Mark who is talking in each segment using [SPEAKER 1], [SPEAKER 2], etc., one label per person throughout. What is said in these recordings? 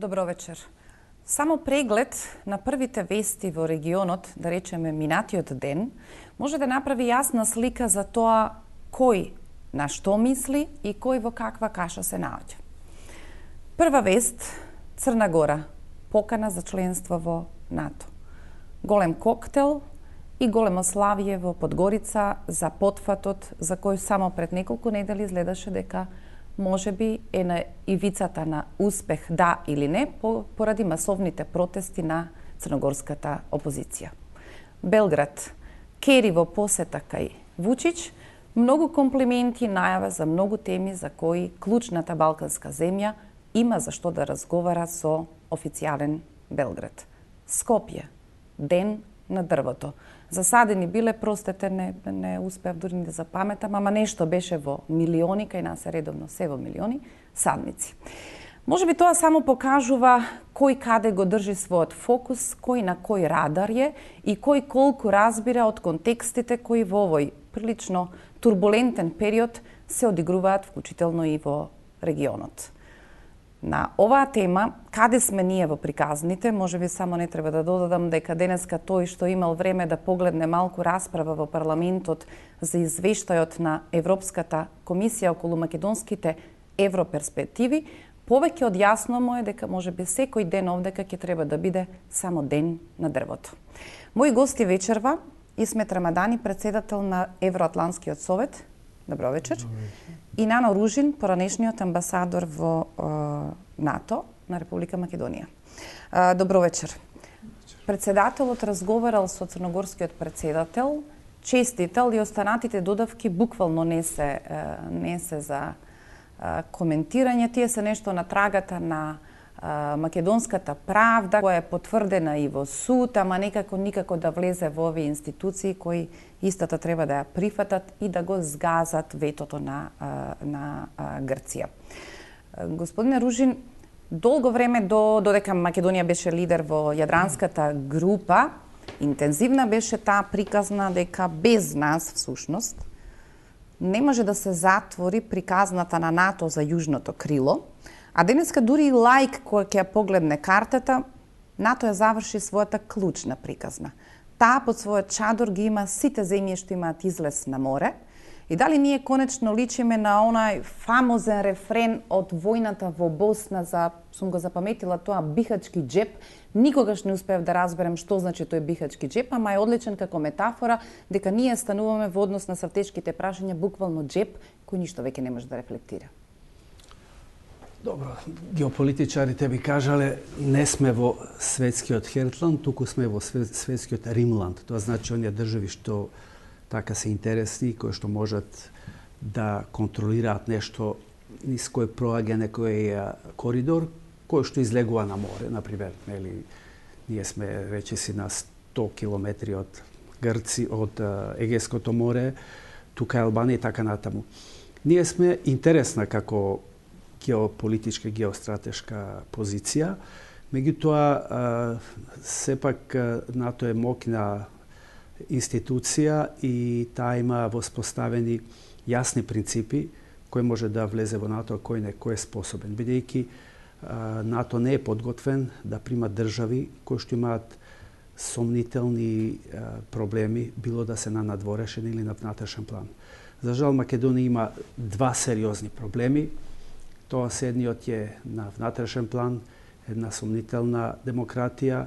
[SPEAKER 1] Добро вечер. Само преглед на првите вести во регионот, да речеме минатиот ден, може да направи јасна слика за тоа кој на што мисли и кој во каква каша се наоѓа. Прва вест, Црна Гора, покана за членство во НАТО. Голем коктел и големо славје во Подгорица за потфатот за кој само пред неколку недели изгледаше дека може би е на ивицата на успех, да или не, поради масовните протести на црногорската опозиција. Белград, Кери во посета кај Вучич, многу комплименти, најава за многу теми за кои клучната балканска земја има за што да разговара со официјален Белград. Скопје, ден на дрвото. Засадени биле, простете, не успеав дури да запаметам, ама нешто беше во милиони, кај нас е редовно се во милиони, садници. Може би тоа само покажува кој каде го држи својот фокус, кој на кој радар е и кој колку разбира од контекстите кои во овој прилично турбулентен период се одигруваат вклучително и во регионот. На оваа тема, каде сме ние во приказните, може би само не треба да додадам дека денеска тој што имал време да погледне малку расправа во парламентот за извештајот на Европската комисија околу македонските европерспективи, повеќе од јасно му е дека може би секој ден овдека ќе треба да биде само ден на дрвото. Мои гости вечерва Исмет Рамадани, председател на Евроатланскиот совет. Добро вечер. И Нано Ружин, поранешниот амбасадор во НАТО на Република Македонија. Добро вечер. Председателот разговарал со црногорскиот председател, честител и останатите додавки буквално не се за коментирање. Тие се нешто на трагата на македонската правда, која е потврдена и во суд, ама никако да влезе во овие институции кои истата треба да ја прифатат и да го згазат ветото на Грција. Господине Ружин, долго време додека Македонија беше лидер во јадранската група, интензивна беше таа приказна дека без нас всушност не може да се затвори приказната на НАТО за јужното крило. А денеска дури и лаик кој ќе ја погледне картата, НАТО ја заврши својата клучна приказна. Таа под својот чадор ги има сите земји што имаат излез на море. И дали ние конечно личиме на онај фамозен рефрен од војната во Босна за, сум го запаметила тоа, бихачки џеп. Никогаш не успеав да разберем што значи тој бихачки џеп, ама е одличен како метафора дека ние стануваме во однос на стратешките прашања буквално џеп кој ништо веќе не може да рефлектира.
[SPEAKER 2] Добро, геополитичарите би кажале, не сме во светскиот Хертланд, туку сме во светскиот Римланд. Тоа значи оние држави што така се интересни, кои што можат да контролираат нешто низ кој проаѓа некој коридор, кој што излегува на море, например, нели, ние сме речиси на 100 километри од Грци, од Егејското море, тука е Албанија и така натаму. Ние сме интересна како геополитичка, геостратешка позиција. Меѓутоа, сепак НАТО е моќна институција и таа има воспоставени јасни принципи кој може да влезе во НАТО, а кој не, кој е способен. Бидејќи НАТО не е подготвен да прима држави кои што имаат сомнителни проблеми, било да се на надворешен или на внатрешен план. За жал, Македонија има два сериозни проблеми. Тоа едниот е на внатрешен план, една сомнителна демократија,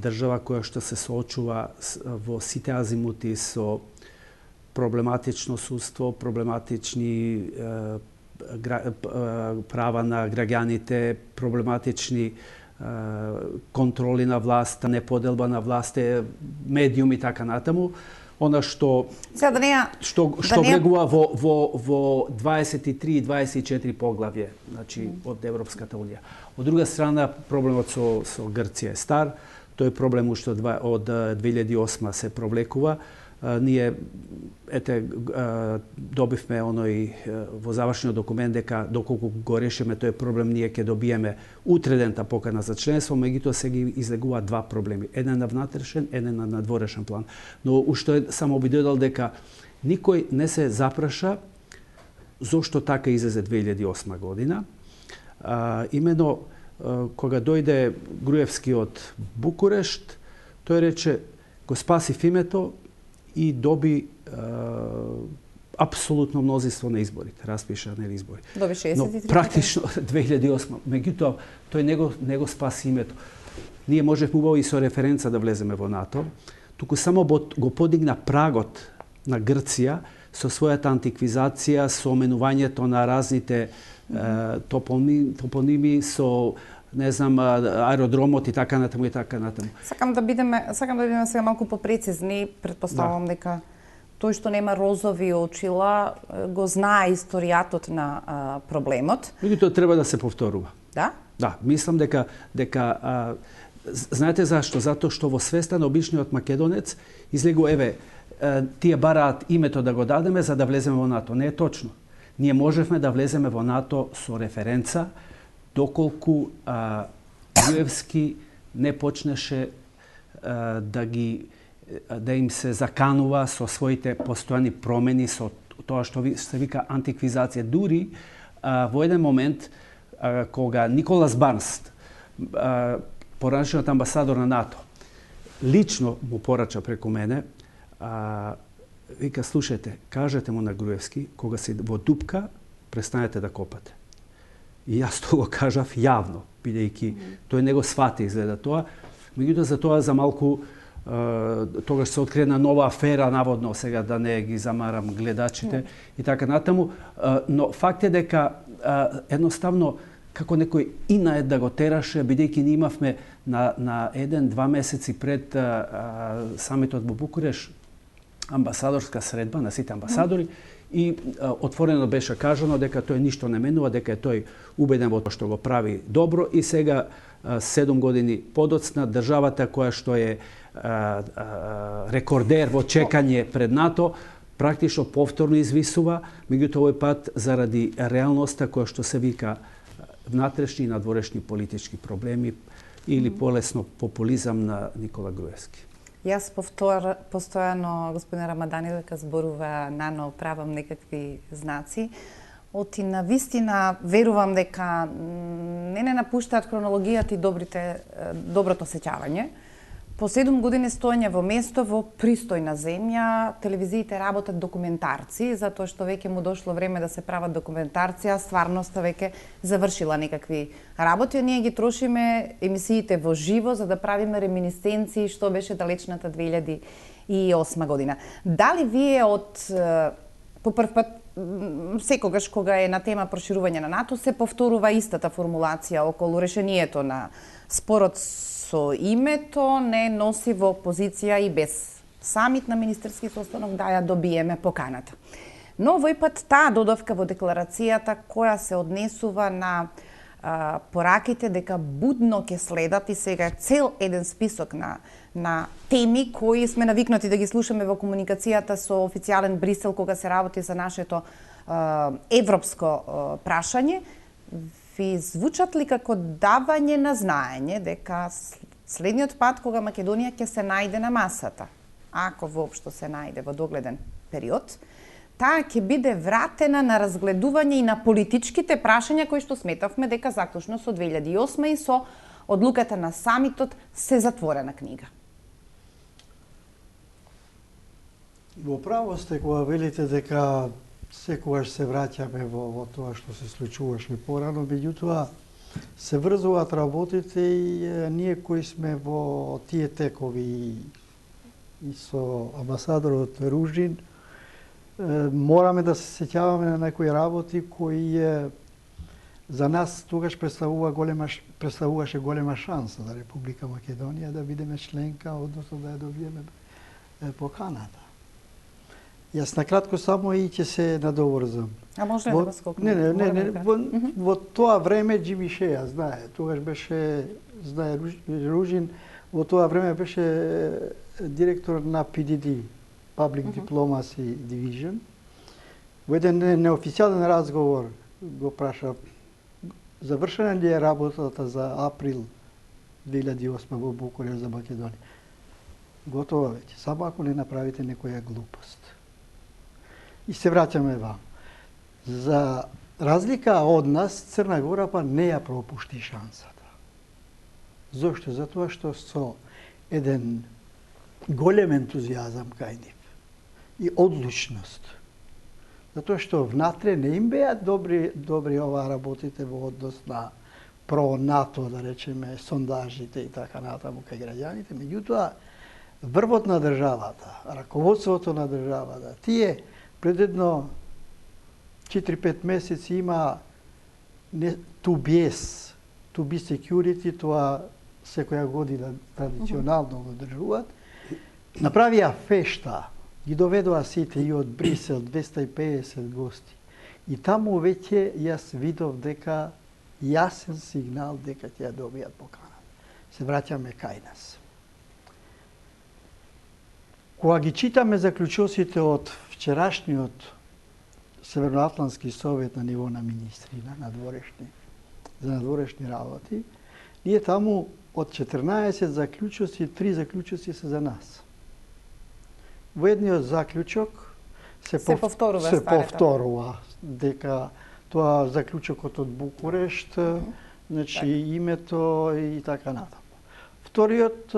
[SPEAKER 2] држава која што се соочува во сите азимути со проблематично судство, проблематични права на граѓаните, проблематични контроли на власта, неподелба на власта, медиуми и така натаму. Она што влегува во 23 и 24 поглавје, значи од Европската унија. Од друга страна, проблемот со Грција е стар, тој проблем уште од 2008 се провлекува. Ние добивме во завршниот документ дека доколку го решиме тој проблем, ние ќе добиеме утредента покана за членство, меѓутоа се ги излегуваат два проблеми. Еден на внатрешен, еден на надворешен план. Но уште само би додал дека никој не се запраша зошто така излезе 2008 година. Имено кога дојде Груевски од Букурешт, тој рече, го спаси името и доби апсолутно мнозинство на изборите, распиша на избори.
[SPEAKER 1] Доби 63%.
[SPEAKER 2] Но практично 2008, меѓутоа тој не го спаси името. Ние можевме убаво и со референца да влеземе во НАТО, туку само го подигна прагот на Грција со својата антиквизација, со оменувањето на разните топоними, со не знам, аеродромот и така натаму и така натаму.
[SPEAKER 1] Сакам да бидеме сега малку попрецизни, претпоставувам дека тој што нема розови очила го знае историјатот на проблемот.
[SPEAKER 2] Меѓутоа треба да се повторува.
[SPEAKER 1] Да?
[SPEAKER 2] Да, мислам дека знаете зашто? Затоа што во свеста на обичниот македонец излегува тие бараат името да го дадеме за да влеземе во НАТО. Не е точно. Ние можевме да влеземе во НАТО со референца доколку Груевски не почнеше да им се заканува со своите постојани промени, со тоа што се вика антиквизација. Дури во еден момент кога Николас Барнст, поранешниот амбасадор на НАТО, лично му порача преку мене, вика, слушајте, кажете му на Груевски, кога се во дупка, престанете да копате. И јас тоа го кажав јавно, бидејќи тој не го свати изгледа тоа. Меѓутоа за тоа за малку тогаш се открена нова афера, наводно, сега да не ги замарам гледачите и така натаму. Но факт е дека едноставно како некој инает да го тераше, бидејќи ние имавме на 1-2 месеци пред самитот во Букуреш амбасадорска средба на сите амбасадори и отворено беше кажано дека тој ништо не менува, дека е тој убеден во тоа што го прави добро и сега 7 години подоцна државата која што е рекордер во чекање пред НАТО практично повторно извисува, меѓутоа овој пат заради реалноста која што се вика внатрешни и надворешни политички проблеми или полесно популизам на Никола Груевски.
[SPEAKER 1] Јас постојано, господин Рамадани, дека зборува нано, правам некакви знаци. Оти на вистина верувам дека не напуштаат хронологијата и доброто сеќавање. По 7 години стоење во место во пристојна земја, телевизиите работат документарци, затоа што веќе му дошло време да се прават документарци, а стварноста веќе завршила некакви работи. Ние ги трошиме емисиите во живо за да правиме реминисценции што беше далечната 2008 година. Дали вие по прв пат секогаш кога е на тема проширување на НАТО се повторува истата формулација околу решението на спорот со името, не носи во позиција и без самит на министерски состанок да ја добиеме поканата. Но овој пат таа додавка во декларацијата која се однесува на пораките дека будно ќе следат и сега цел еден список на теми кои сме навикнати да ги слушаме во комуникацијата со официјален Брисел кога се работи за нашето европско прашање, ви звучат ли како давање на знаење дека следниот пат кога Македонија ќе се најде на масата, ако воопшто се најде во догледен период, таа ќе биде вратена на разгледување и на политичките прашања кои што сметавме дека заклучно со 2008 и со одлуката на самитот се затворена книга.
[SPEAKER 3] Во право сте кога велите дека секогаш се враќаме во тоа што се случуваше порано, меѓутоа се врзуваат работите и ние кои сме во тие текови и со амбасадорот Ружин мораме да се сеќаваме на некои работи кои за нас тогаш представуваше голема шанса за Република Македонија да бидеме членка, односно да ја добиеме поканата. Јас накратко само и ќе се надоврзам.
[SPEAKER 1] А може да го скокнем?
[SPEAKER 3] Не. Во тоа време Џими Шеја знае, тогаш беше, знае Ружин, во тоа време беше директор на PDD, Public Diplomacy Division. Во еден неофицијален разговор го праша завршена ли е работата за април 2008 во Букуреш за Македонија. Готово веќе, само ако не направите некоја глупост. И се враќаме вам. За разлика од нас, Црна Гора па не ја пропушти шансата. Зошто? Затоа што со еден голем ентузијазам кај нив и одлучност. Затоа што внатре не им беа добри ова работите во однос на про-НАТО, да речеме, сондажите и така натаму кај граѓаните, меѓутоа врвот на државата, раководството на државата, тие пред едно 4-5 месеци има to be security, тоа секоја година традиционално го држуваат, направија фешта, ги доведоа сите и од Брисел 250 гости. И таму веќе јас видов дека јасен сигнал дека ќе ја добијат покана. Се враќаме кај нас. Кога ги читаме заклучоците од вчерашниот Северноатлантски совет на ниво на министри за надворешни работи, ние таму од 14 заклучоци, 3 заклучоци се за нас. Во едниот заклучок се повторува дека тоа заклучокот од Букурешт, значи името и така натаму. Вториот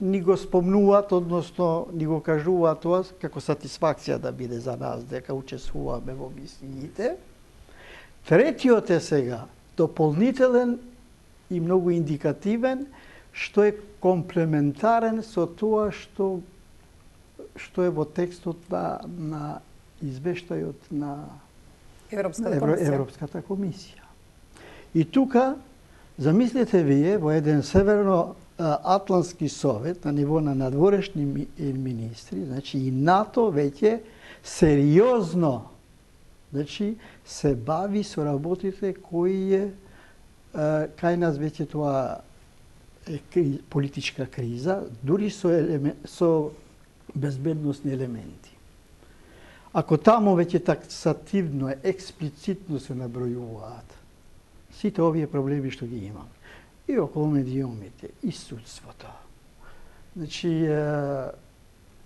[SPEAKER 3] ни го спомнуваат, односно ни го кажуваат тоа како сатисфакција да биде за нас дека учествуваме во мисиите. Третиот е сега дополнителен и многу индикативен, што е комплементарен со тоа што е во текстот на извештајот на Европската комисија. И тука, замислете вие, во еден Северноатлантски совет на ниво на надворешни министри, значи и НАТО веќе сериозно се бави со работите кои кај нас веќе тоа е политичка криза, дури со безбедносни елементи. Ако таму веќе таксативно, експлицитно се набројуваат сите овие проблеми што ги имам, и околу медиумите, и судството, значи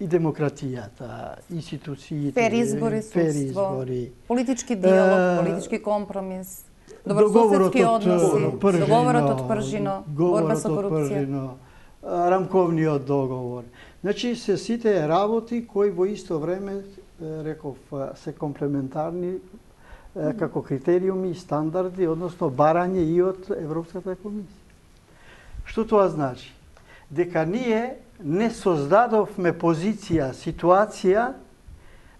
[SPEAKER 3] и демократијата, институциите,
[SPEAKER 1] фер избори, политички диалог, политички компромис, добрососедски односи, договорот од Пржино, борба со корупција,
[SPEAKER 3] рамковниот договор. Значи се сите работи кои во исто време, реков, се комплементарни како критериуми и стандарди, односно барање и од Европската комисија. Што тоа значи? Дека ние не создадовме позиција, ситуација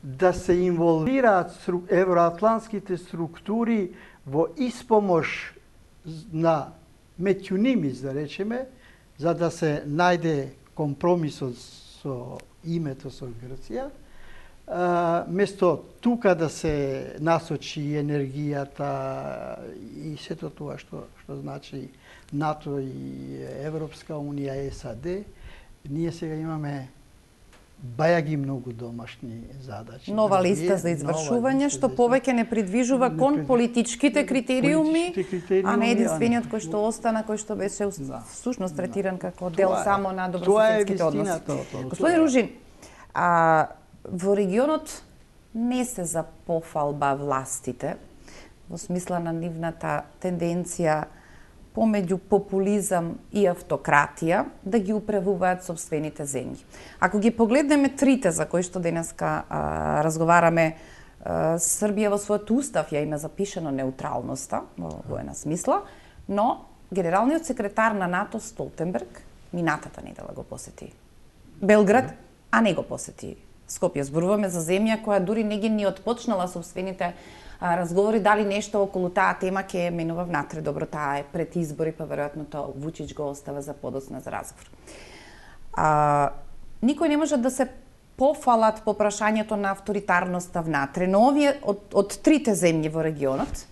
[SPEAKER 3] да се инволвираат евроатлантските структури во испомош на меѓунимис, да речеме, за да се најде компромисот со името со Грција, место тука да се насочи енергијата и сето тоа што значи НАТО и Европска Унија, САД, ние сега имаме бајаги многу домашни задачи.
[SPEAKER 1] Нова листа за извршување, што повеќе не придвижува кон политичките критериуми, а не единствениот кој што остана, кој што беше всушност третиран како дел само на добрососедските односи. Господин Ружин, во регионот не се за пофалба властите, во смисла на нивната тенденција помеѓу популизам и автократија да ги управуваат сопствените земји. Ако ги погледнеме трите за кои што денеска разговараме, Србија во својот устав ја има запишено неутралноста во една смисла, но генералниот секретар на НАТО Столтенберг минатата недела го посети Белград, а не го посети Скопје. Зборуваме за земја која дури не ги ни отпочнала сопствените разговори дали нешто околу таа тема ќе менува внатре. Добро, таа е пред избори, па веројатно тоа Вучич го остава за подоцна за разговор. Никој не може да се пофалат по прашањето на авторитарноста внатре, но овие од трите земји во регионот,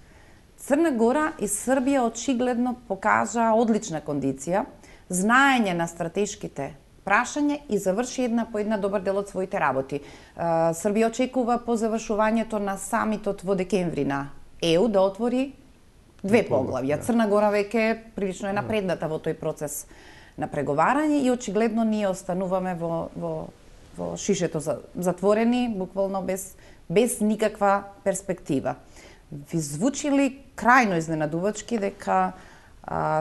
[SPEAKER 1] Црна Гора и Србија очигледно покажа одлична кондиција, знаење на стратешките прашање и заврши една по една добар дел од своите работи. Србија очекува по завршувањето на самитот во декември на ЕУ да отвори 2 поглавја. Црна Гора веќе прилично е напредната во тој процес на преговарање и очигледно ние остануваме во шишето затворени, буквално без никаква перспектива. Ви звучи ли крајно изненадувачки дека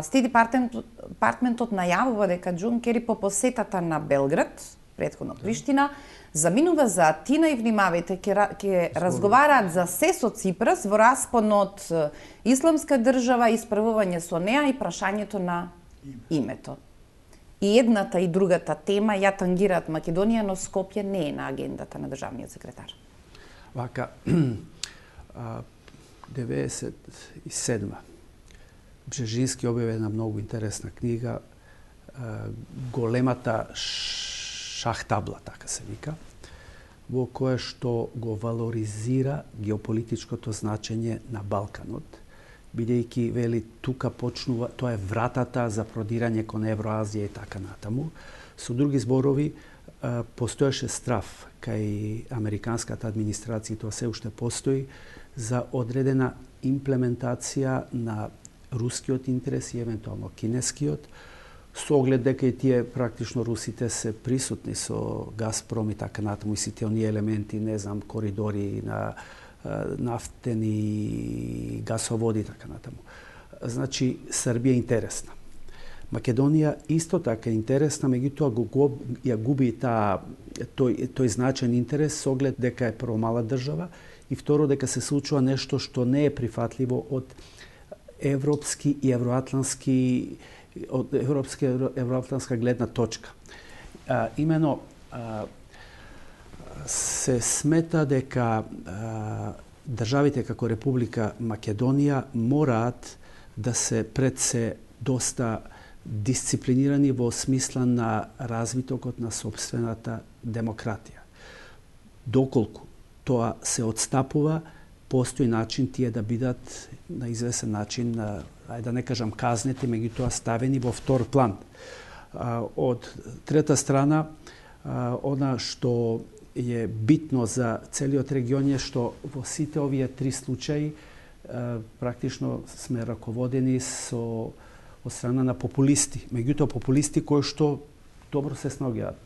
[SPEAKER 1] Стеди департментот најавува дека Џон Кери по посетата на Белград, претходно Приштина, заминува за Атина и внимавајте, ќе разговараат за се со Ципрас во распон од исламска држава, исправување со неа и прашањето на името. И едната и другата тема ја тангираат Македонија, но Скопје не е на агендата на државниот секретар.
[SPEAKER 2] Вака, 97. Бжежински објави една многу интересна книга, Големата шахтабла, така се вика, во која што го валоризира геополитичкото значење на Балканот, бидејќи вели тука почнува, тоа е вратата за продирање кон Евроазија и така натаму. Со други зборови, постоеше страв кај американската администрација, тоа се уште постои, за одредена имплементација на рускиот интерес и евентуално кинескиот, со оглед дека и тие практично русите се присутни со Газпром и така натаму и сите оние елементи, не знам, коридори на нафтени гасоводи и така натаму. Значи, Србија е интересна. Македонија исто така е интересна, меѓутоа ја губи тој значен интерес со оглед дека е прво мала држава и второ дека се случува нешто што не е прифатливо од европски и евроатлантска гледна точка. Имено се смета дека државите како Република Македонија мораат да се пред се доста дисциплинирани во смисла на развитокот на сопствената демократија. Доколку тоа се одстапува, постои начин тие да бидат на известен начин, ајде да не кажам казнети, меѓутоа ставени во втор план. Од трета страна, она што е битно за целиот регион е што во сите овие три случаи практично сме раководени од страна на популисти. Меѓутоа популисти кои што добро се сногиат.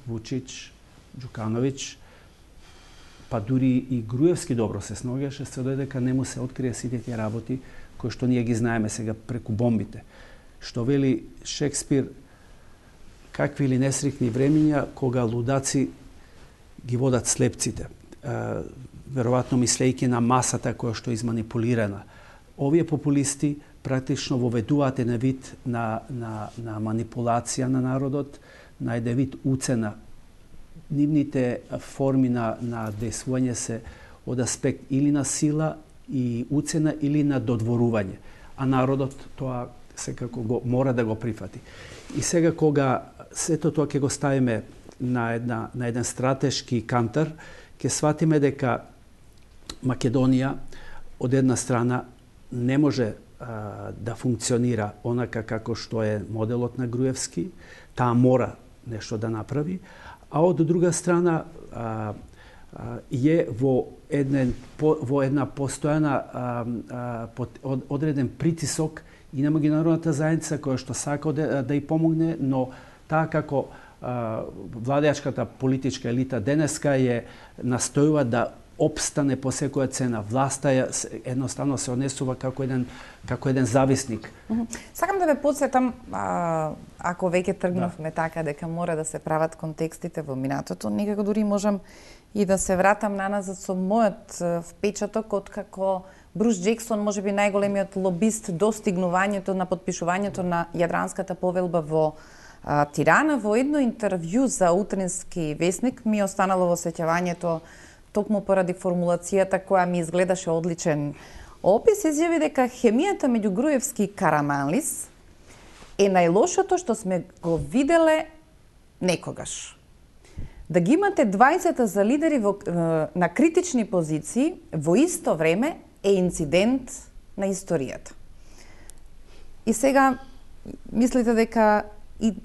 [SPEAKER 2] Вучич, Џукановиќ, па дури и Груевски добро се сногеше, се додека не му се открие сите тие работи кои што ние ги знаеме сега преку бомбите. Што вели Шекспир, какви ли несрекни времиња кога лудаци ги водат слепците, веројатно мислејќи на масата која што е изманипулирана. Овие популисти практично воведуваат еден вид на манипулација на народот, на еден вид уцена. Нивните форми на действување се од аспект или на сила и уцена или на додворување. А народот тоа секако мора да го прифати. И сега кога сето тоа ќе го ставиме на еден стратешки кантар, ќе сватиме дека Македонија од една страна не може да функционира онака како што е моделот на Груевски, таа мора нешто да направи, а од друга страна е во една постојана одреден притисок и на меѓународната заедница која што сака да ја помогне, но таа како владеачката политичка елита денеска е настојува да опстане по секоја цена. Власта едноставно се однесува како еден зависник.
[SPEAKER 1] Сакам да ве подсетам, ако веќе тргнавме така дека мора да се прават контекстите во минатото, некако дури можам и да се вратам наназад со мојот впечаток од како Брус Џексон, можеби најголемиот лобист до стигнувањето на подпишувањето на Јадранската повелба во Тирана, во едно интервју за Утрински весник ми останало во сеќавањето токму поради формулацијата која ми изгледаше одличен опис, изјави дека хемијата меѓу Груевски и Караманлис е најлошото што сме го виделе некогаш. Да ги имате 20 за лидери на критични позиции во исто време е инцидент на историјата. И сега мислите дека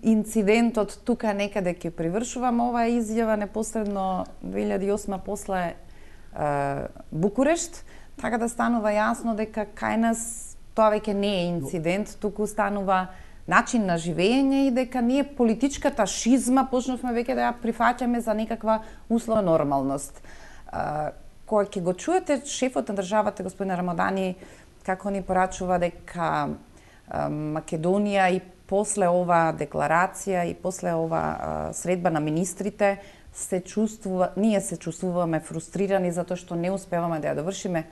[SPEAKER 1] инцидентот тука некаде ќе привршувам, оваа изјава непосредно 2008 после Букурешт, така да станува јасно дека кај нас тоа веќе не е инцидент, туку станува начин на живење и дека ние политичката шизма почнавме веќе да ја прифаќаме за некаква условна нормалност. Кога ќе го чуете шефот на државата, господин Рамадани, како ни порачува дека Македонија и после ова декларација и после ова средба на министрите ние се чувствуваме фрустрирани затоа што не успеваме да ја довршиме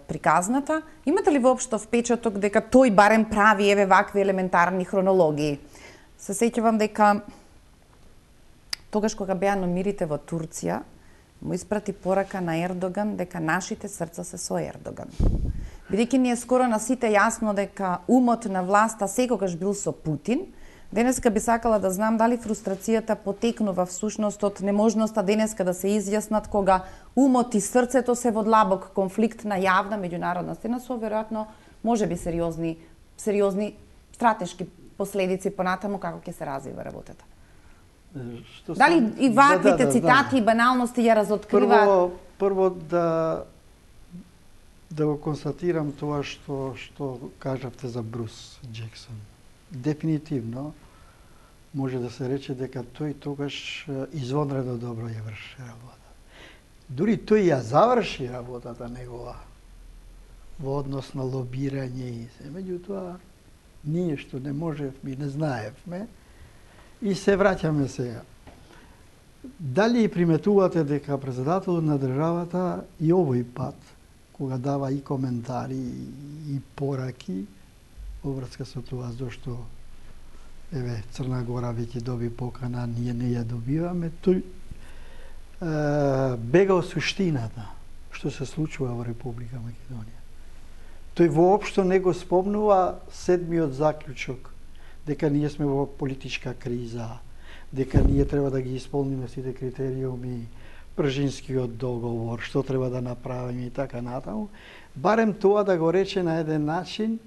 [SPEAKER 1] приказната. Имате ли воопшто впечаток дека тој барем прави еве вакви елементарни хронологии? Се сеќавам дека тогаш кога беа номирите во Турција, му испрати порака на Ердоган дека нашите срца се со Ердоган. Бидејќи ни е скоро на сите јасно дека умот на власта секогаш бил со Путин, денеска би сакала да знам дали фрустрацијата потекнува всушност од неможноста денеска да се изјаснат кога умот и срцето се во длабок конфликт на јавна меѓународна сцена со веројатно можеби сериозни стратешки последици понатаму како ќе се развива работата. Дали и ваквите цитати и баналности ја разоткриваат?
[SPEAKER 3] Прво да го констатирам тоа што кажавте за Брус Џексон. Дефинитивно може да се рече дека тој тогаш извонредно добро ја врши работа. Дури тој ја заврши работата негова во однос на лобирање и се. Меѓутоа, ние што не можевме и не знаевме, и се враќаме сега. Дали приметувате дека председателот на државата и овој пат, кога дава и коментари и пораки во врска со тоа зашто еве Црна Гора веќе доби покана, ние не ја добиваме, тој бега од суштината што се случува во Република Македонија. Тој воопшто не го спомнува седмиот заклучок дека ние сме во политичка криза, дека ние треба да ги исполниме сите критериуми, Пржинскиот договор, што треба да направиме и така натаму. Барем тоа да го рече на еден начин,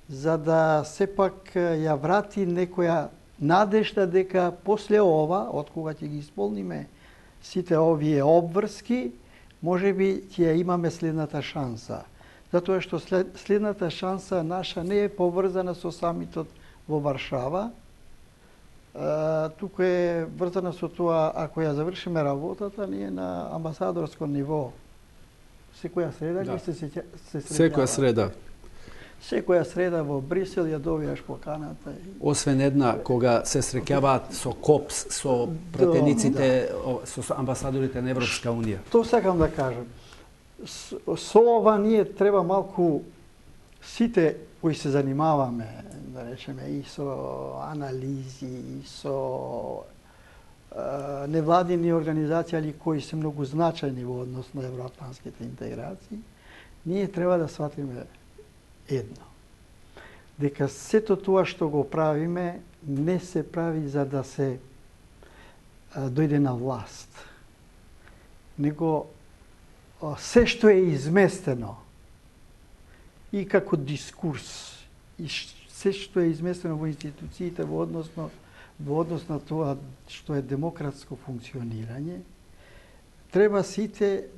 [SPEAKER 3] за да сепак ја врати некоја надежда дека после ова, од кога ќе ги исполниме сите овие обврски, можеби ќе ја имаме следната шанса. Затоа што следната шанса наша не е поврзана со самитот во Варшава, туку е врзана со тоа, ако ја завршиме работата, ние на амбасадорско ниво секоја среда ќе се
[SPEAKER 2] Секоја среда.
[SPEAKER 3] Секоја среда во Брисел ја добиваш поканата.
[SPEAKER 2] Освен една, кога се среќаваат со КОПС, со пратениците, со амбасадорите на Европска Унија.
[SPEAKER 3] Тоа сакам да кажам. Со ова ние треба малку сите кои се занимаваме, да речеме, и со анализи, и со невладини организации кои се многу значајни во однос на евроатлантските интеграции, ние треба да сватиме едно. Дека сето тоа што го правиме не се прави за да се дојде на власт, него се што е изместено и како дискурс, и се што е изместено во институциите во однос на тоа што е демократско функционирање, треба сите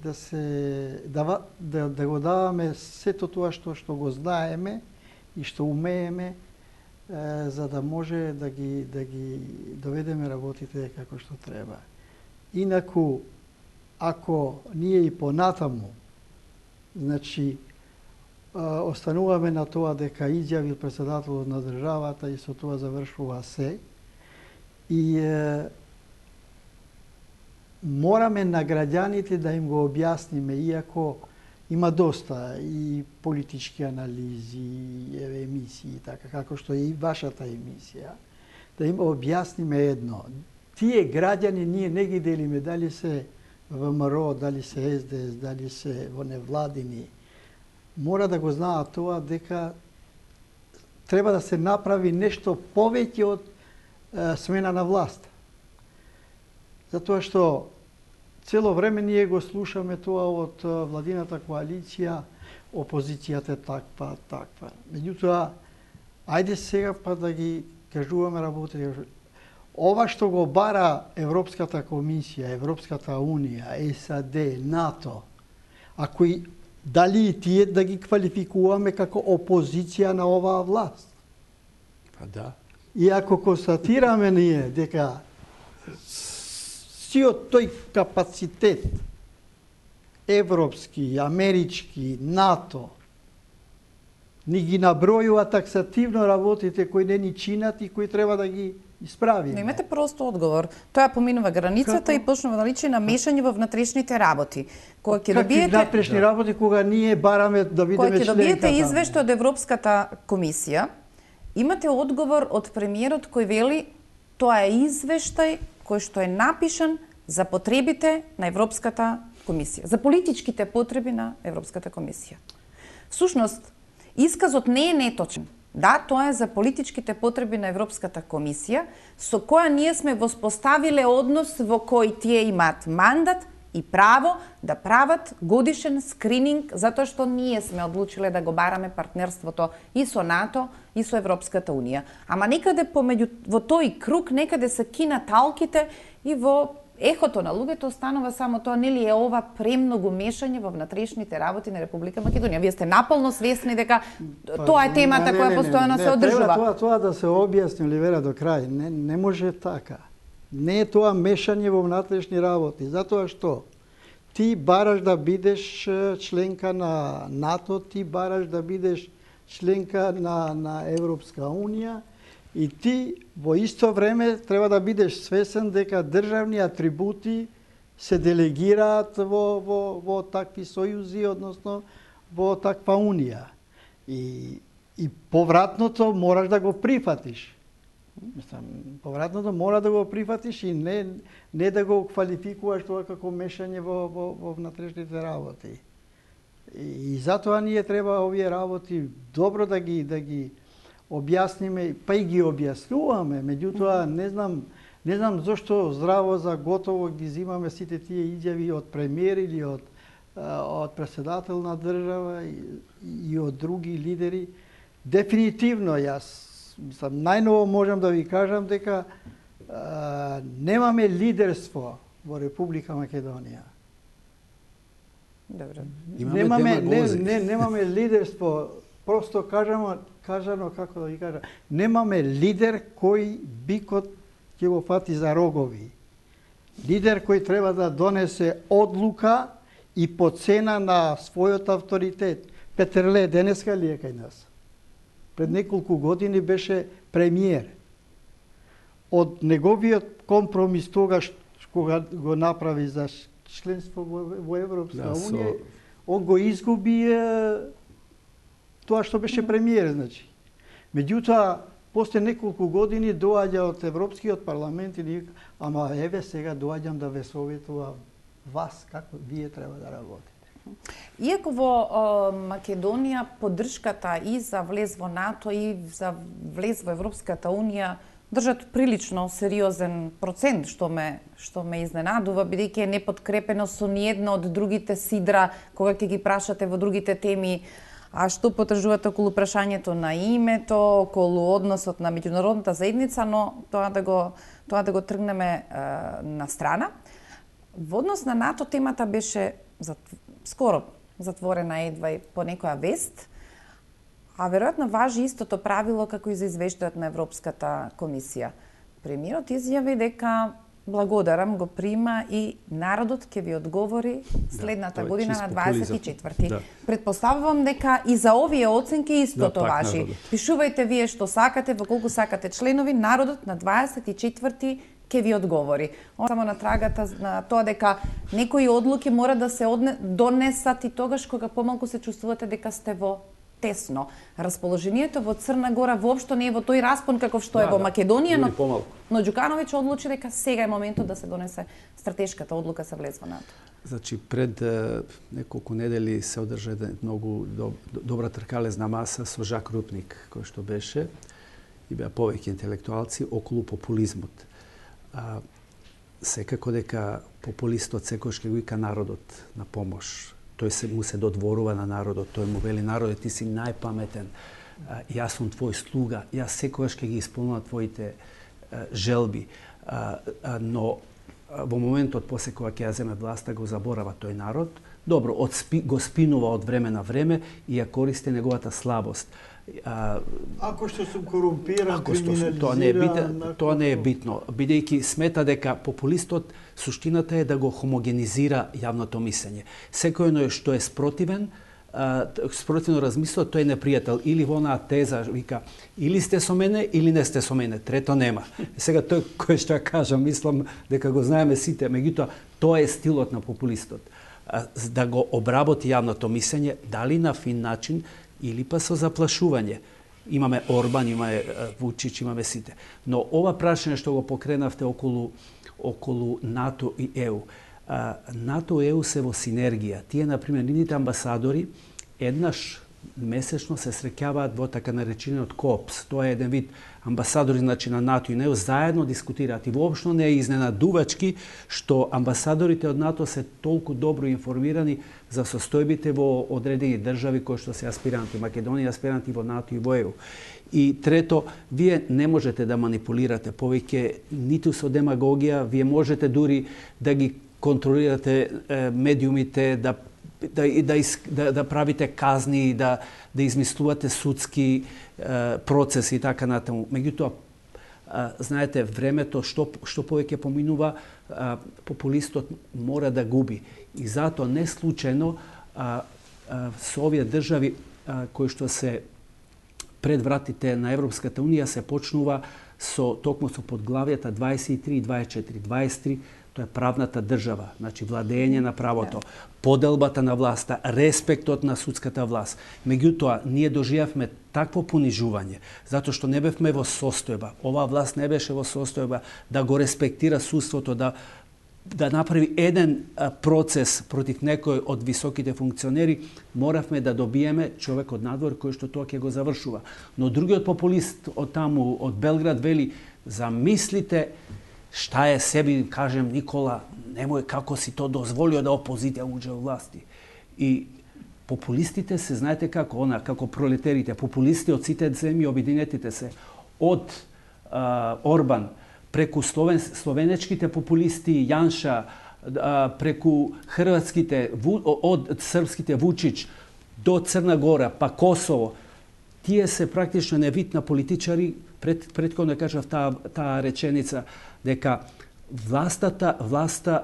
[SPEAKER 3] да го даваме сето тоа што го знаеме и што умееме, за да може да ги доведеме работите како што треба. Инаку, ако ние и понатаму, значи, остануваме на тоа дека изјавил председателот на државата и со тоа завршува се, и мораме на граѓаните да им го објасниме, иако има доста и политички анализи, емисии, така како што е и вашата емисија, да им објасниме едно. Тие граѓани ние не ги делиме, дали се ВМРО, дали се СДС, дали се во невладини. Мора да го знаат тоа дека треба да се направи нешто повеќе од смена на власт. Затоа што цело време ние го слушаме тоа од владината коалиција, опозицијата е таква. Меѓутоа, ајде сега па да ги кажуваме работите. Ова што го бара Европската комисија, Европската унија, САД, НАТО, ако и дали и тие да ги квалификуваме како опозиција на оваа власт?
[SPEAKER 2] Па да.
[SPEAKER 3] И ако констатираме ние дека сиот тој капацитет европски, амерички, НАТО ни ги набројува таксативно работите кои не ни чинат и кои треба да ги исправиме.
[SPEAKER 1] Но имате просто одговор. Тоа поминува границата и почнува да личи на мешање во внатрешните работи. Кога ќе добиете
[SPEAKER 3] внатрешни работи кога ние бараме да бидеме членка?
[SPEAKER 1] Кога ќе добиете извештај од Европската комисија, имате одговор од премиерот кој вели тоа е извештај кој што е напишан за потребите на Европската комисија, за политичките потреби на Европската комисија. Всушност, исказот не е неточен. Да, тоа е за политичките потреби на Европската комисија, со која ние сме воспоставиле однос во кој тие имаат мандат и право да прават годишен скрининг, затоа што ние сме одлучиле да го бараме партнерството и со НАТО, и со Европската Унија. Ама некаде помеѓу во тој круг, некаде се кина талките и во ехото на луѓето останува само тоа, нели е ова премногу мешање во внатрешните работи на Република Македонија. Вие сте наполно свесни дека тоа е темата која постојано се одржува.
[SPEAKER 3] Треба тоа да се објасни, Оливера, до крај. Не може така. Не е тоа мешање во внатрешни работи, затоа што ти бараш да бидеш членка на НАТО, ти бараш да бидеш членка на Европска Унија, и ти во исто време треба да бидеш свесен дека државни атрибути се делегираат во такви сојузи, односно во таква унија. И повратното мораш да го прифатиш. Повратното мора да го прифатиш и не да го квалификуваш тоа како мешање во внатрешните работи. И затоа ние треба овие работи добро да ги објасниме, па и ги објаснуваме, меѓутоа не знам зошто здраво за готово ги зимаме сите тие изјави од премиер или од претседател на држава и од други лидери. Дефинитивно јас најново можам да ви кажам дека немаме лидерство во Република Македонија.
[SPEAKER 1] Добро.
[SPEAKER 3] Немаме лидерство, просто кажано како да ви кажам, немаме лидер кој бикот ќе го фати за рогови. Лидер кој треба да донесе одлука и по цена на својот авторитет. Петерле денеска ли е кај нас? Пред неколку години беше премиер. Од неговиот компромис тогаш кога го направи за членство во Европска Унија, он го изгуби тоа што беше премиер, значи. Меѓутоа, после неколку години доаѓа од Европскиот парламент и ни ама еве сега доаѓам да ве советувам вас како вие треба да работите.
[SPEAKER 1] Иако во Македонија поддршката и за влез во НАТО и за влез во Европската Унија држат прилично сериозен процент, што ме изненадува, бидејќи е неподкрепено со ниедна од другите сидра, кога ќе ги прашате во другите теми, а што потржувате околу прашањето на името, околу односот на меѓународната заедница, но тоа да го тргнеме на страна. Во однос на НАТО темата беше скоро затворена едва и по некоја вест, а веројатно важи истото правило како и за извештајот на Европската комисија. Премиерот изјави дека благодарам, го прима и народот ќе ви одговори следната година на 24-ти. Да. Предпоставувам дека и за овие оценки истото важи. Пишувајте вие што сакате, во колку сакате членови, народот на 24-ти ќе ви одговори. Само на трагата на тоа дека некои одлуки мора да се донесат и тогаш кога помалку се чувствувате дека сте во тесно. Расположението во Црна Гора воопшто не е во тој распон каков што е во Македонија, но Ѓукановиќ одлучи дека сега е моментот да се донесе стратешката одлука за влез во НАТО.
[SPEAKER 2] Значи, пред неколку недели се одржа една многу добра тркалезна маса со Жак Рупник, кој што беше, и беа повеќе интелектуалци околу популизмот. Секако дека популистот секојаш ќе го вика народот на помош. Тој му се додворува на народот, тој му вели народот, ти си најпаметен, јас сум твој слуга, јас секогаш ќе ги исполнувам твоите желби. Но во моментот после кога ќе ја земе власта го заборава тој народ, добро, го спинува од време на време и ја користи неговата слабост.
[SPEAKER 3] Ако што сум корумпиран, криминализиран...
[SPEAKER 2] Тоа не е битно, бидејќи смета дека популистот суштината е да го хомогенизира јавното мислење. Секој што е спротивен спротивно размислува, тој е непријател. Или во онаа теза вика, или сте со мене, или не сте со мене. Трето нема. Сега тој кој што ја кажа, мислам дека го знаеме сите, меѓутоа тоа е стилот на популистот. Да го обработи јавното мислење, дали на фин начин или па со заплашување. Имаме Орбан, имаме Вучич, имаме сите. Но ова прашање што го покренавте околу НАТО и ЕУ, НАТО и ЕУ се во синергија. Тие, например, нивните амбасадори еднаш месечно се среќаваат во така наречениот КОПС. Тоа е еден вид амбасадори, значи, на НАТО и ЕУ, заедно дискутираат. И воопшто не е изненадувачки што амбасадорите од НАТО се толку добро информирани за состојбите во одредени држави кои што се аспиранти. Македонија аспиранти во НАТО и во ЕУ. И трето, вие не можете да манипулирате повеќе ниту со демагогија, вие можете дури да ги контролирате медиумите, да правите казни, да измислувате судски процеси и така натаму. Меѓутоа, знаете, времето што повеќе поминува, популистот мора да губи. И затоа не случајно со овие држави кои што се пред вратите на Европската Унија се почнува токму со подглавијата 23 и 24. 23 тоа е правната држава, значи владење на правото, поделбата на власта, респектот на судската власт. Меѓутоа, ние доживевме такво понижување, затоа што не бевме во состојба, оваа власт не беше во состојба да го респектира судството, да направи еден процес против некој од високите функционери, моравме да добиеме човек од надвор кој што тоа ќе го завршува. Но другиот популист од таму, од Белград, вели, замислите шта е себе, кажем, Никола, немој како си то дозволио да опозиција уđe во власти. И популистите се, знаете како, како пролетерите, популисти од сите земји, обединетите се, од Орбан, преку словенечките популисти Јанша, преку хрватските, од српските Вучич до Црна Гора, па Косово, тие се практично невидна политичари. Предходно кажав таа реченица дека власта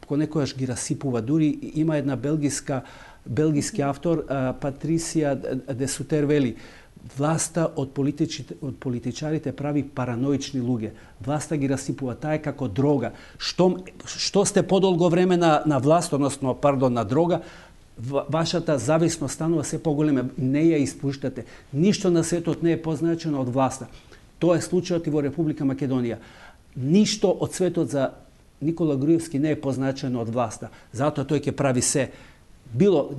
[SPEAKER 2] понекогаш ги расипува. Дури има една белгиски автор, Патрисија де Сутер, вели: власта од политичарите прави параноични луѓе. Власта ги расипува, таа е како дрога. Што сте подолго време на власт, односно, на дрога, вашата зависност станува се поголема, не ја испуштате. Ништо на светот не е позначено од власта. Тоа е случајот и во Република Македонија. Ништо од светот за Никола Груевски не е позначено од власта. Затоа тој ќе прави се. Било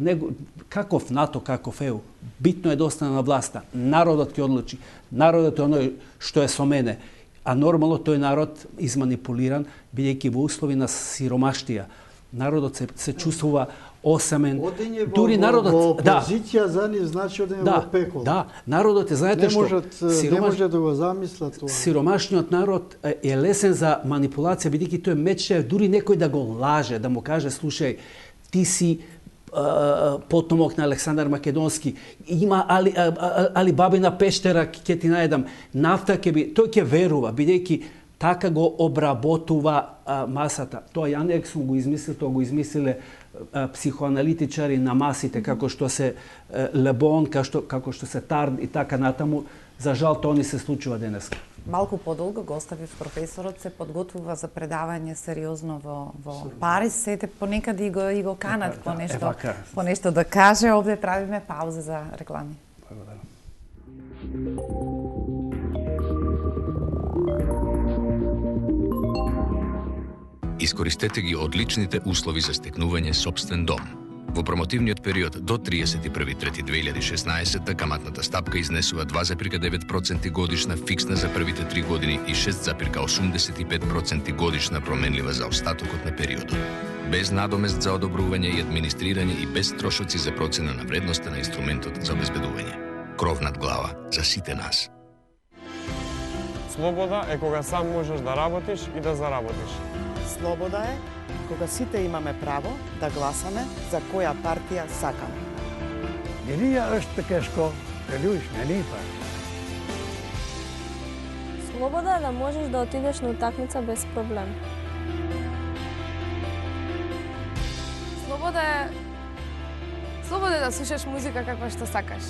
[SPEAKER 2] каков НАТО, каков ЕУ, битно е да остане на власта. Народот ќе одлучи. Народот е оној што е со мене. А нормално тој народ изманипулиран, бидејќи во услови на сиромаштија. Народот се чувствува осамен.
[SPEAKER 3] Дури народот во опозиција за нив значи одење во пекол.
[SPEAKER 2] Да, народот е, знаете што,
[SPEAKER 3] не може да го замисла тоа.
[SPEAKER 2] Сиромашниот народ е лесен за манипулација, бидејќи тој мечтае дури некој да го лаже, да му каже: слушај, ти си потомок на Александар Македонски, има али бабина пештера ќе ти најдам, нафта ќе би, тој ќе верува, бидејќи така го обработува масата. Тоа ја не сум го измислил, тоа го измислиле психоаналитичари на масите, како што се Лебон, како што се Тарн и така натаму. За жал, тоа не се случува денес.
[SPEAKER 1] Малку подолго го оставив професорот, се подготвува за предавање сериозно во Париз, сете понекад и го канат по нешто да каже. Овде правиме пауза за реклами.
[SPEAKER 2] Благодарам.
[SPEAKER 4] Искористете ги одличните услови за стекнување сопствен дом. Во промотивниот период до 31.3.2016 каматната стапка изнесува 2,9% годишна фиксна за првите 3 години и 6,85% годишна променлива за остатокот на периодот. Без надомест за одобрување и администрирање и без трошоци за процена на вредноста на инструментот за обезбедување. Кров над глава за сите нас.
[SPEAKER 5] Слобода е кога сам можеш да работиш и да заработиш.
[SPEAKER 6] Слобода е кога сите имаме право да гласаме за која партија сакаме.
[SPEAKER 7] Нелија është të kesh kohë të luajsh me nipa.
[SPEAKER 8] Слобода е да можеш да отидеш на утакмица без проблем.
[SPEAKER 9] Слободен да слушаш музика каква што сакаш.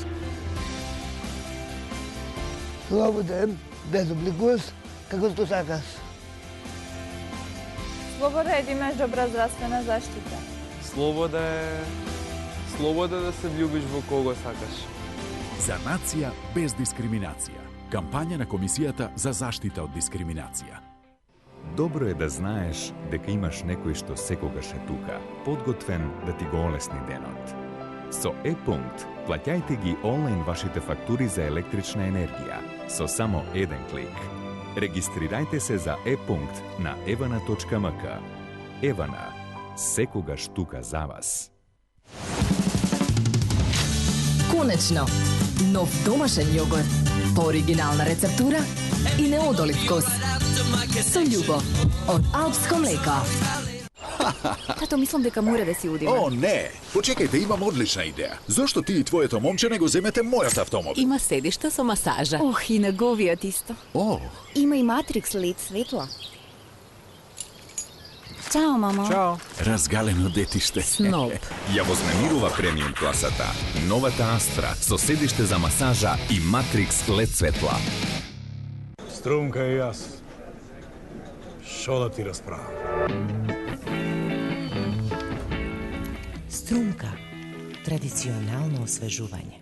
[SPEAKER 7] Слободен да обликуваш како што сакаш.
[SPEAKER 8] Слободен да имаш добра здравствена заштита.
[SPEAKER 5] Слободен да се влюбиш во кого сакаш.
[SPEAKER 10] За нација без дискриминација. Кампања на Комисијата за заштита од дискриминација.
[SPEAKER 11] Добро е да знаеш дека имаш некој што секогаш е тука, подготвен да ти го олесни денот. Со Е-пункт плаќајте ги онлайн вашите фактури за електрична енергија со само еден клик. Регистрирајте се за Е-пункт на evana.mk. Евана, секогаш тука за вас.
[SPEAKER 12] Конечно, нов домашен јогурт, по оригинална рецептура и неодолив вкус. Со љубов од Алпско млеко.
[SPEAKER 13] Тато, мислам дека мора да си удиме.
[SPEAKER 10] О, не! Почекајте, имам одлична идеја. Зошто ти и твоето момче не го земете мојот автомобил?
[SPEAKER 13] Има седишта со масажа. Ох, и неговиот исто.
[SPEAKER 10] О!
[SPEAKER 13] Има и матрикс лед светла. Чао, мамо.
[SPEAKER 5] Чао.
[SPEAKER 10] Разгалено детиште.
[SPEAKER 13] Сноп.
[SPEAKER 11] Ја вознемирува премиум класата. Новата Астра со седиште за масажа и матрикс лед светла.
[SPEAKER 7] Струмка и јас. Шо да ти расправам?
[SPEAKER 14] Струмка. Традиционално освежување.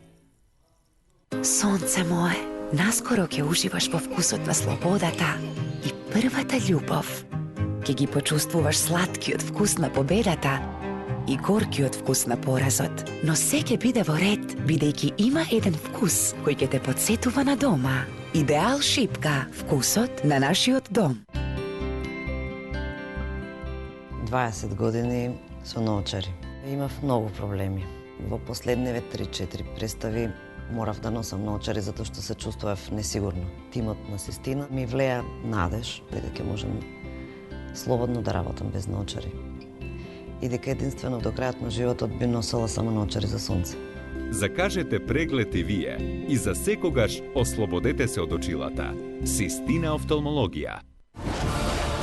[SPEAKER 14] Сонце мое, наскоро ќе уживаш во вкусот на слободата и првата љубов. Ќе ги почувствуваш сладкиот вкус на победата и горкиот вкус на поразот. Но се ќе биде во ред, бидејќи има еден вкус кој ќе те подсетува на дома. Идеал шипка, вкусот на нашиот дом.
[SPEAKER 15] 20 години со научари. Имав многу проблеми. Во последниве 3-4 представи морав да носам научари затоа што се чувствував несигурно. Тимот на Систина ми влеа надеж дека можам слободно да работам без научари. И дека единствено до крајот на животот би носела само научари за сонце.
[SPEAKER 11] Закажете преглед и вие и за секогаш ослободете се од очилата. Систина офталмологија.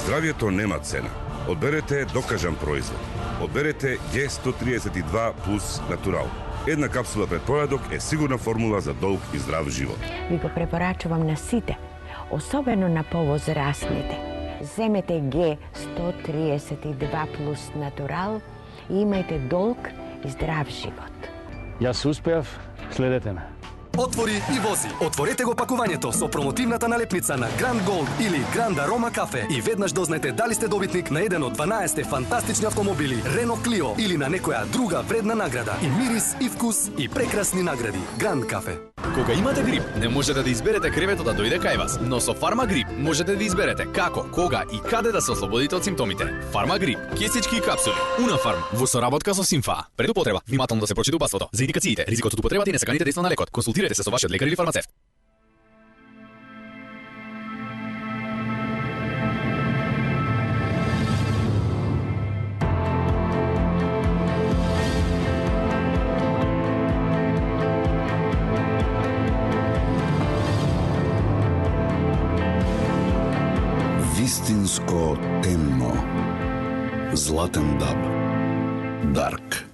[SPEAKER 16] Здравието нема цена. Одберете докажан производ. Одберете Г132 плюс натурал. Една капсула пред појадок е сигурна формула за долг и здрав живот.
[SPEAKER 17] Ви го препорачувам на сите, особено на повозрастните. Земете Г132 плюс натурал и имајте долг и здрав живот.
[SPEAKER 7] Јас успеав, следете ме.
[SPEAKER 18] Отвори и вози. Отворете го пакувањето со промотивната налепница на Grand Gold или Grand Aroma Cafe и веднаш дознаете дали сте добитник на еден од 12 фантастични автомобили Renault Clio или на некоја друга вредна награда. И мирис, и вкус, и прекрасни награди. Grand Cafe.
[SPEAKER 19] Кога имате грип, не можете да изберете креветот да дојде кај вас, но со Фармагрип можете да изберете како, кога и каде да се ослободите од симптомите. Фармагрип, кесички и капсули. Унафарм, во соработка со Симфа. Пред употреба, внимателно да се прочита упатството. За индикациите, ризикот од употребата и несаканите дејства на лекот. Консултирайте се со вашиот лекар или фармацевт.
[SPEAKER 20] Вистинско темно. Златен даб. Дарк.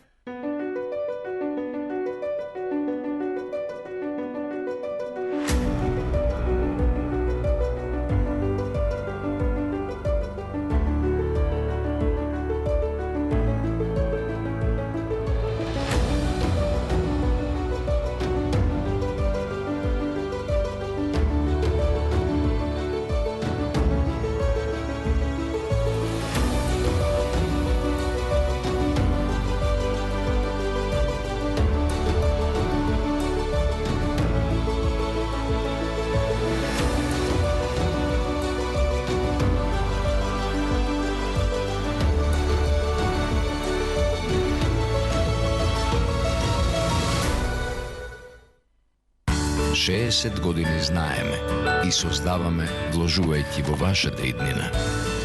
[SPEAKER 4] Шеесет години знаеме и создаваме вложувајќи во вашата иднина,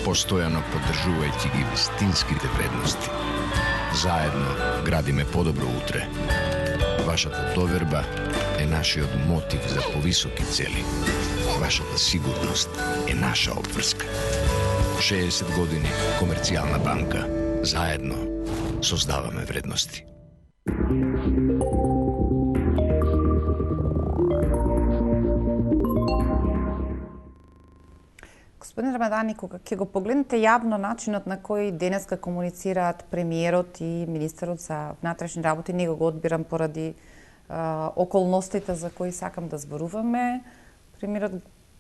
[SPEAKER 4] постојано поддржувајќи ги вистинските вредности. Заедно градиме подобро утре. Вашата доверба е нашиот мотив за повисоки цели. Вашата сигурност е наша обврска. 60 години Комерцијална банка. Заедно создаваме вредности.
[SPEAKER 1] Господин Рамадани, кога ќе го погледнете јавно начинот на кој денеска комуницираат премиерот и министерот за внатрешни работи, него го одбирам поради околностите за кои сакам да зборуваме. Премиерот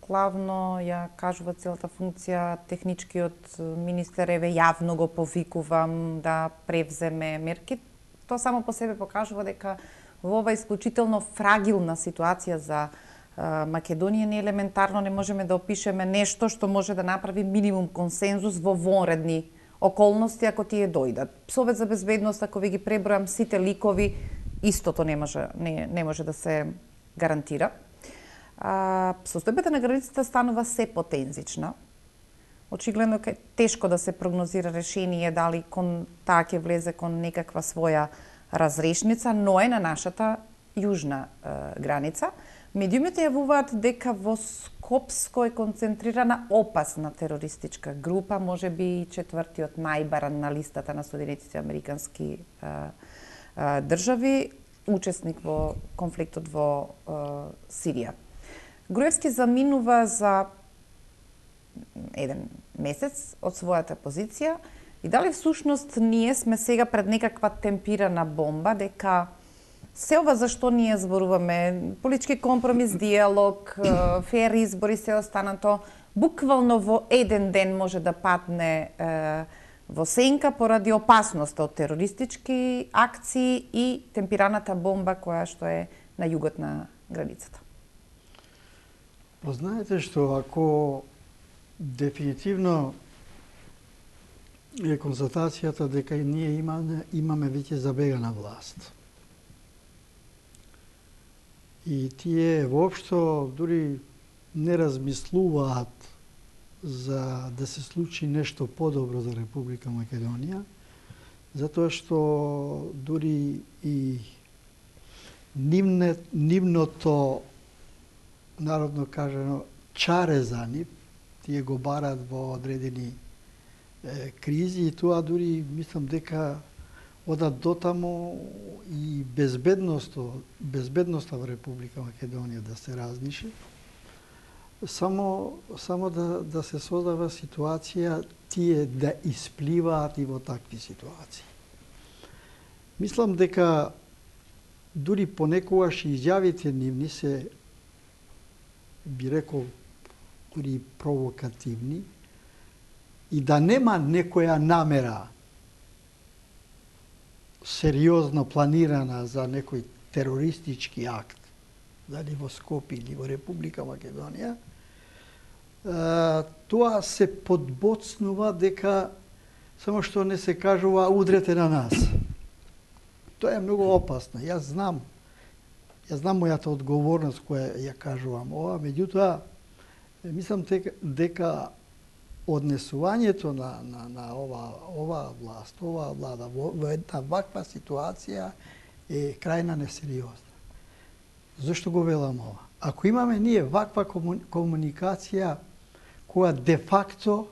[SPEAKER 1] главно ја кажува целата функција, техничкиот министер еве јавно го повикувам да превземе мерки. Тоа само по себе покажува дека во ова исклучително фрагилна ситуација за Македонија не елементарно не можеме да опишеме нешто што може да направи минимум консензус во вонредни околности ако тие дојдат. Совет за безбедност, ако ви ги пребројам сите ликови, истото не може да се гарантира. Состојбата на границата станува се потензична. Очигледно е тешко да се прогнозира решение дали таа ќе влезе кон некаква своја разрешница, но е на нашата јужна граница. Медиумите јавуваат дека во Скопско е концентрирана опасна терористичка група, може би четвртиот најбаран на листата на Соединетите американски држави, учесник во конфликтот во Сирија. Груевски заминува за еден месец од својата позиција и дали всушност ние сме сега пред некаква темпирана бомба, дека се ова за што ние зборуваме, политички компромис, диалог, фер избори, се останато, буквално во еден ден може да падне во сенка поради опасноста од терористички акции и темпираната бомба која што е на југот на границата.
[SPEAKER 3] Познаете што ако дефинитивно е констатацијата дека ние имаме веќе забегана власт. И тие воопшто дури не размислуваат за да се случи нешто подобро за Република Македонија, затоа што дури и нивното, народно кажано, чаре за нив, тие го барат во одредени кризи и тоа дури мислам дека одат дотамо и безбедноста во Република Македонија да се разниши. Само да се создава ситуација тие да испливаат и во такви ситуации. Мислам дека дури понекогаш изјавите нивни се, би рекол, дури провокативни и да нема некоја намера сериозно планирана за некој терористички акт, дали во Скопје или во Република Македонија, тоа се подбоцнува дека само што не се кажува удрете на нас. Тоа е многу опасно. Јас знам мојата одговорност која ја кажувам ова, меѓутоа мислам дека однесувањето на ова власт, оваа влада во една ваква ситуација е крајна несериозна. Зошто го велам ова? Ако имаме ние ваква комуникација која де факто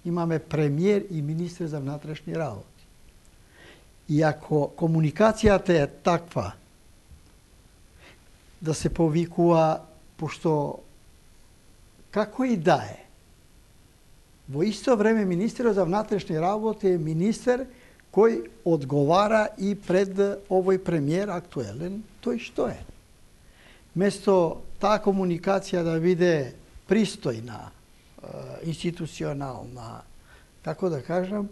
[SPEAKER 3] имаме премиер и министр за внатрешни работи, и ако комуникацијата е таква да се повикува, пошто како и да е, во исто време министерот за внатрешни работи е министер кој одговара и пред овој премиер актуелен, тој што е. Место таа комуникација да биде пристојна, институционална, како да кажам,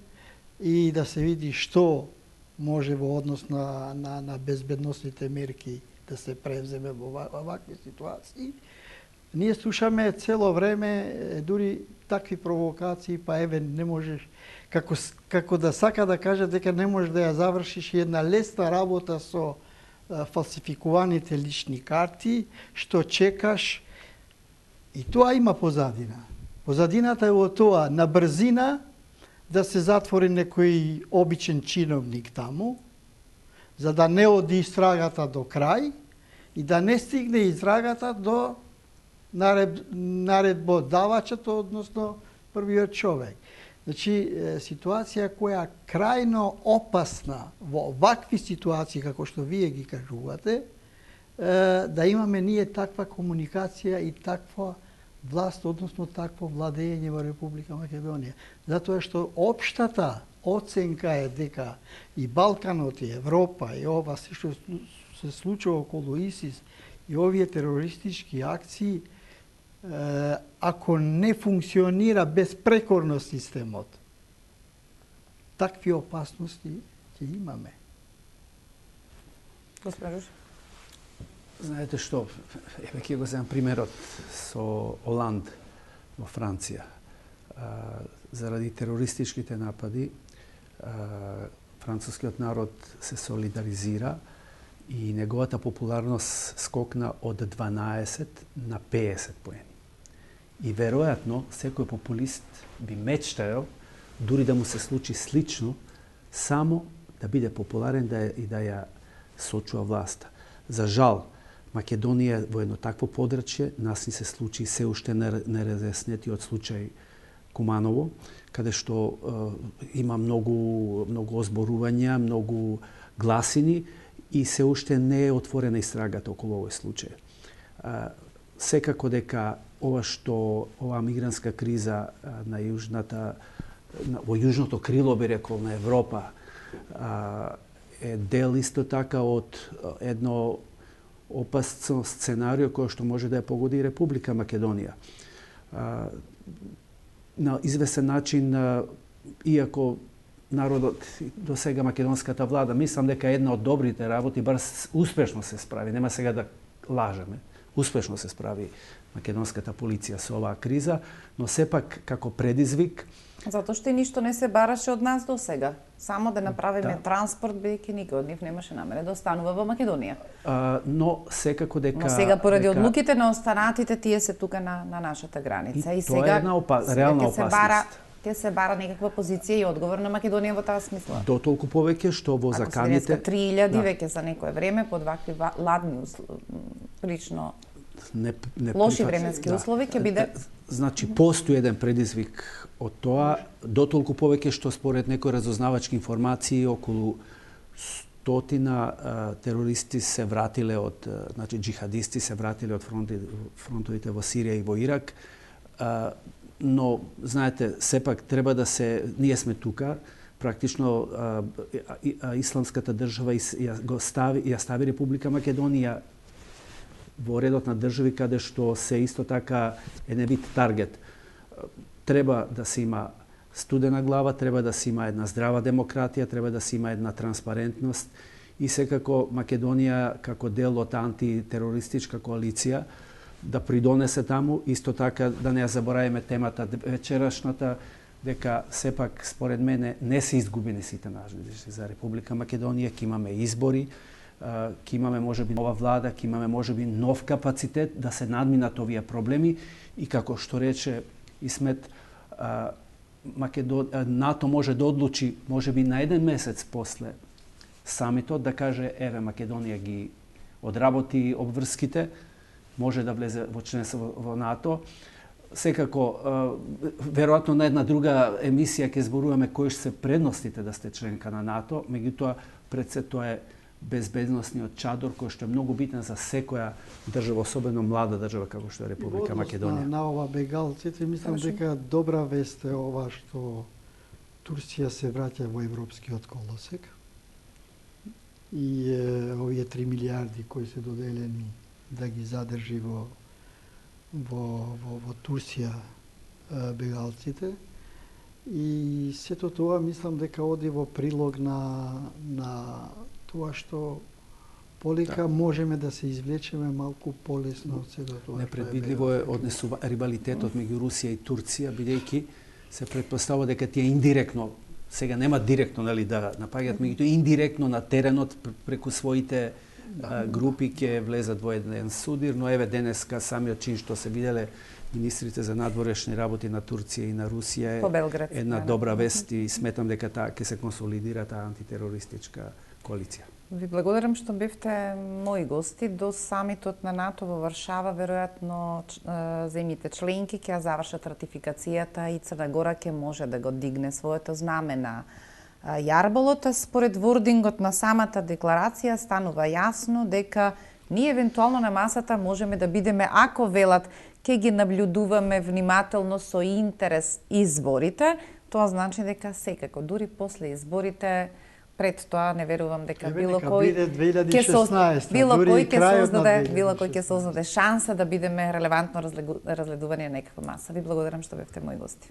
[SPEAKER 3] и да се види што може во однос на безбедносните мерки да се превземе во вакви ситуации. Ние слушаме цело време дури такви провокации, па еве не можеш, како да сака да каже дека не можеш да ја завршиш една лесна работа со фалсификуваните лични карти, што чекаш, и тоа има позадина. Позадината е во тоа, на брзина да се затвори некој обичен чиновник таму, за да не оди истрагата до крај и да не стигне истрагата до наредбодавачот, односно првиот човек. Значи, ситуација која крајно опасна во вакви ситуации, како што вие ги кажувате, да имаме ние таква комуникација и таква власт, односно такво владење во Република Македонија. Затоа што општата оценка е дека и Балканот, и Европа, и ова се што се случува околу ИСИС и овие терористички акции, ако не функционира безпрекорно системот, такви опасности ќе имаме.
[SPEAKER 1] Госпожо,
[SPEAKER 2] знаете што, еве ќе го земам примерот со Оланд во Франција. Заради терористичките напади, францускиот народ се солидаризира и неговата популарност скокна од 12 на 50 поени. И веројатно секој популист би мечтаел дури да му се случи слично, само да биде популарен и да ја сочува власта. За жал, Македонија во едно такво подрачје нас ни се случи се уште неразјаснетиот случај Куманово, каде што има многу озборувања, многу гласини и се уште не е отворена истрагата околу овој случај. Секако дека оваа мигрантска криза во јужното крило, би рекол, на Европа е дел исто така од едно опасно сценарио кој што може да ја погоди и Република Македонија. На известен начин, иако народот, до сега македонската влада, мислам дека една од добрите работи, бар успешно се справи, нема сега да лажеме, успешно се справи македонската полиција со оваа криза, но сепак како предизвик.
[SPEAKER 1] Затоа што и ништо не се бараше од нас до сега. Само да направиме транспорт, бидејќи никој од нив немаше намера да останува во Македонија.
[SPEAKER 2] Но секако дека...
[SPEAKER 1] Но сега, поради одлуките на останатите, тие се тука на нашата граница.
[SPEAKER 2] И тоа е една реална опасност.
[SPEAKER 1] Ќе се бара некаква позиција и одговор на Македонија во таа смисла.
[SPEAKER 2] До толку повеќе што во заканите...
[SPEAKER 1] Ако се 3000 веќе за некое време, под вакви ладни прилично лоши временски услови, ќе биде...
[SPEAKER 2] Значи, постои еден предизвик од тоа, дотолку повеќе што според некои разузнавачки информации околу 100 терористи се вратиле од, значи джихадисти се вратиле од фронтовите во Сирија и во Ирак. Но, знаете, сепак треба да се... Ние сме тука, практично исламската држава ја стави Република Македонија во редот на држави каде што се исто така еден вид таргет. Треба да се има студена глава, треба да се има една здрава демократија, треба да се има една транспарентност и секако Македонија како дел од антитерористичка коалиција да придонесе таму, исто така да не ја забораваме темата вечерашната, дека сепак според мене не се изгубени сите надежди за Република Македонија, ќе имаме избори, ќе имаме можеби нова влада, ќе имаме можеби нов капацитет да се надминат овие проблеми и како што рече Исмет, НАТО може да одлучи можеби на еден месец после самитот да каже еве Македонија ги одработи обврските, може да влезе во членство во НАТО. Секако, веројатно на една друга емисија ќе зборуваме кои се предностите да сте членка на НАТО, меѓутоа пред се тоа е безбедносниот чадор кој што е многу битен за секоја држава, особено млада држава како што е Република Македонија.
[SPEAKER 3] На ова бегалците, мислам дека добра вест е ова што Турција се враќа во европскиот колосек и овие 3 милиарди кои се доделени да ги задржи во Турција бегалците. И сето тоа мислам дека оди во прилог на тоа што полека можеме да се извлечеме малку полесно од сето тоа.
[SPEAKER 2] Непредвидливо е рибалитетот меѓу Русија и Турција, бидејќи се претпоставува дека тие индиректно, сега нема директно да напаѓаат, меѓутоа индиректно на теренот преку своите групи ќе влезат во еден судир, но еве денеска самиот чин што се виделе министрите за надворешни работи на Турција и на Русија е една добра вест и сметам дека таа ќе се консолидира таа антитерористичка коалиција.
[SPEAKER 1] Ви благодарам што бевте мои гости. До самитот на НАТО во Варшава, веројатно земјите членки ќе завршат ратификацијата и Црна Гора ќе може да го дигне своето знаме на јарболот. Според вордингот на самата декларација станува јасно дека ние евентуално на масата можеме да бидеме, ако велат, ќе ги наблюдуваме внимателно со интерес изборите. Тоа значи дека секако, дури после изборите, пред тоа не верувам дека било кој ќе создаде шанса да бидеме релевантно разгледувани на некаква маса. Ви благодарам што бевте мои гости.